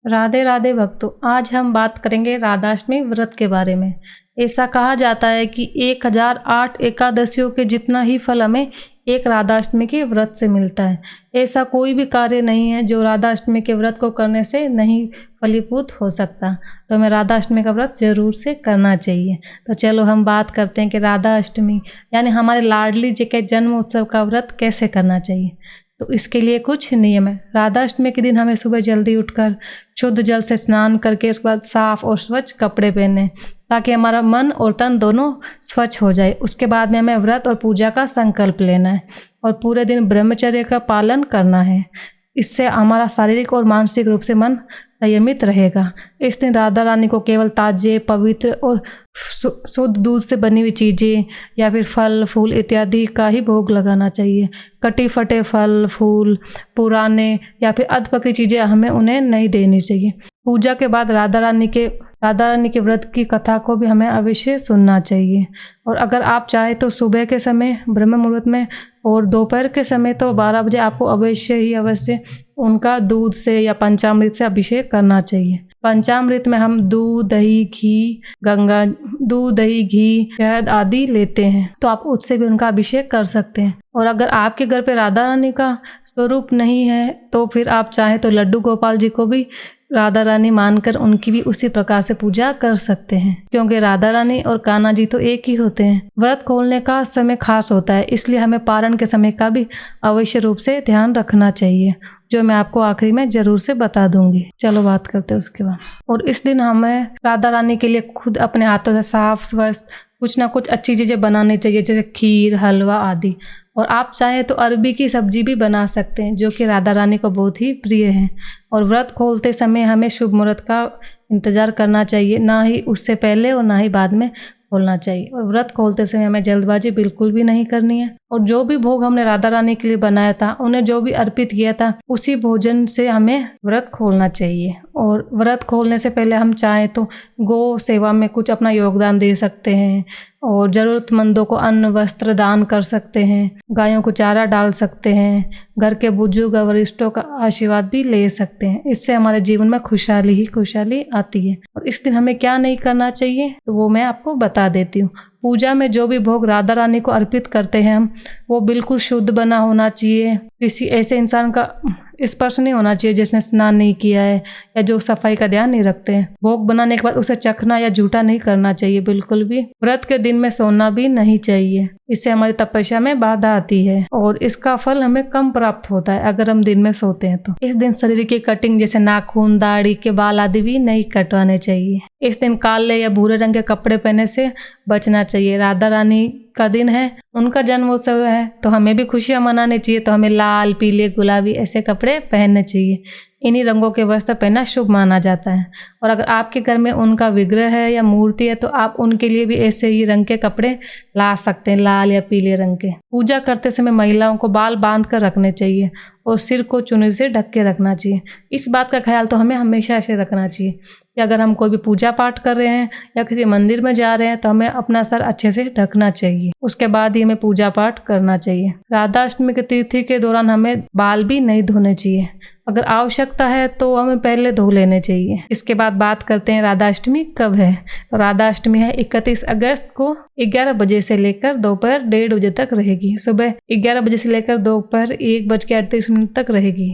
राधे राधे भक्तों, आज हम बात करेंगे राधाष्टमी व्रत के बारे में। ऐसा कहा जाता है कि 1008 एकादशियों के जितना ही फल हमें एक राधाष्टमी के व्रत से मिलता है। ऐसा कोई भी कार्य नहीं है जो राधाष्टमी के व्रत को करने से नहीं फलीभूत हो सकता। तो हमें राधाष्टमी का व्रत जरूर से करना चाहिए। तो चलो हम बात करते हैं कि राधाष्टमी यानी हमारे लाडली जी के जन्म उत्सव का व्रत कैसे करना चाहिए। तो इसके लिए कुछ नियम है। राधाष्टमी के दिन हमें सुबह जल्दी उठकर शुद्ध जल से स्नान करके उसके बाद साफ और स्वच्छ कपड़े पहने ताकि हमारा मन और तन दोनों स्वच्छ हो जाए। उसके बाद में हमें व्रत और पूजा का संकल्प लेना है और पूरे दिन ब्रह्मचर्य का पालन करना है। इससे हमारा शारीरिक और मानसिक रूप से मन संयमित रहेगा। इस दिन राधा रानी को केवल ताजे, पवित्र और शुद्ध दूध से बनी हुई चीज़ें या फिर फल फूल इत्यादि का ही भोग लगाना चाहिए। कटी फटे फल फूल, पुराने या फिर अधपकी चीज़ें हमें उन्हें नहीं देनी चाहिए। पूजा के बाद राधा रानी के व्रत की कथा को भी हमें अवश्य सुनना चाहिए। और अगर आप चाहें तो सुबह के समय ब्रह्म मुहूर्त में और दोपहर के समय तो 12 बजे आपको अवश्य उनका दूध से या पंचामृत से अभिषेक करना चाहिए। पंचामृत में हम दूध, दही, घी, शहद आदि लेते हैं, तो आप उससे भी उनका अभिषेक कर सकते हैं। और अगर आपके घर पे राधा रानी का स्वरूप नहीं है तो फिर आप चाहें तो लड्डू गोपाल जी को भी राधा रानी मानकर उनकी भी उसी प्रकार से पूजा कर सकते हैं, क्योंकि राधा रानी और कान्हा जी तो एक ही होते हैं। व्रत खोलने का समय खास होता है, इसलिए हमें पारण के समय का भी अवश्य रूप से ध्यान रखना चाहिए, जो मैं आपको आखिरी में जरूर से बता दूंगी। चलो बात करते हैं उसके बाद। और इस दिन हमें राधा रानी के लिए खुद अपने हाथों से साफ स्वच्छ कुछ ना कुछ अच्छी चीज़ें बनानी चाहिए, जैसे खीर, हलवा आदि। और आप चाहें तो अरबी की सब्जी भी बना सकते हैं, जो कि राधा रानी को बहुत ही प्रिय है। और व्रत खोलते समय हमें शुभ मुहूर्त का इंतज़ार करना चाहिए, ना ही उससे पहले और ना ही बाद में खोलना चाहिए। और व्रत खोलते समय हमें जल्दबाजी बिल्कुल भी नहीं करनी है। और जो भी भोग हमने राधा रानी के लिए बनाया था, उन्हें जो भी अर्पित किया था, उसी भोजन से हमें व्रत खोलना चाहिए। और व्रत खोलने से पहले हम चाहें तो गौ सेवा में कुछ अपना योगदान दे सकते हैं और ज़रूरतमंदों को अन्न वस्त्र दान कर सकते हैं, गायों को चारा डाल सकते हैं, घर के बुजुर्ग और वरिष्ठों का आशीर्वाद भी ले सकते हैं। इससे हमारे जीवन में खुशहाली ही खुशहाली आती है। और इस दिन हमें क्या नहीं करना चाहिए तो वो मैं आपको बता देती हूँ। पूजा में जो भी भोग राधा रानी को अर्पित करते हैं हम, वो बिल्कुल शुद्ध बना होना चाहिए। किसी ऐसे इंसान का स्पर्श नहीं होना चाहिए जिसने स्नान नहीं किया है या जो सफाई का ध्यान नहीं रखते हैं। भोग बनाने के बाद उसे चखना या झूठा नहीं करना चाहिए बिल्कुल भी। व्रत के दिन में सोना भी नहीं चाहिए, इससे हमारी तपस्या में बाधा आती है और इसका फल हमें कम प्राप्त होता है अगर हम दिन में सोते हैं तो। इस दिन शरीर की कटिंग जैसे नाखून, दाढ़ी के बाल आदि भी नहीं कटवाने चाहिए। इस दिन काले या भूरे रंग के कपड़े पहनने से बचना चाहिए। राधा रानी का दिन है, उनका जन्म उत्सव है, तो हमें भी खुशियां मनानी चाहिए। तो हमें लाल, पीले, गुलाबी ऐसे कपड़े पहनने चाहिए। इन्हीं रंगों के वस्त्र पहनना शुभ माना जाता है। और अगर आपके घर में उनका विग्रह है या मूर्ति है तो आप उनके लिए भी ऐसे ही रंग के कपड़े ला सकते हैं, लाल या पीले रंग के। पूजा करते समय महिलाओं को बाल बांध कर रखने चाहिए और सिर को चुन्नी से ढक के रखना चाहिए। इस बात का ख्याल तो हमें हमेशा ऐसे रखना चाहिए कि अगर हम कोई भी पूजा पाठ कर रहे हैं या किसी मंदिर में जा रहे हैं तो हमें अपना सर अच्छे से ढकना चाहिए। उसके बाद ही हमें पूजा पाठ करना चाहिए। राधाष्टमी की तिथि के दौरान हमें बाल भी नहीं धोने चाहिए। अगर आवश्यकता है तो हमें पहले धो लेने चाहिए। इसके बाद बात करते हैं राधाष्टमी कब है। तो राधाष्टमी है 31 अगस्त को 11 बजे से लेकर दोपहर 1:30 बजे तक रहेगी। सुबह 11 बजे से लेकर दोपहर 1:38 तक रहेगी।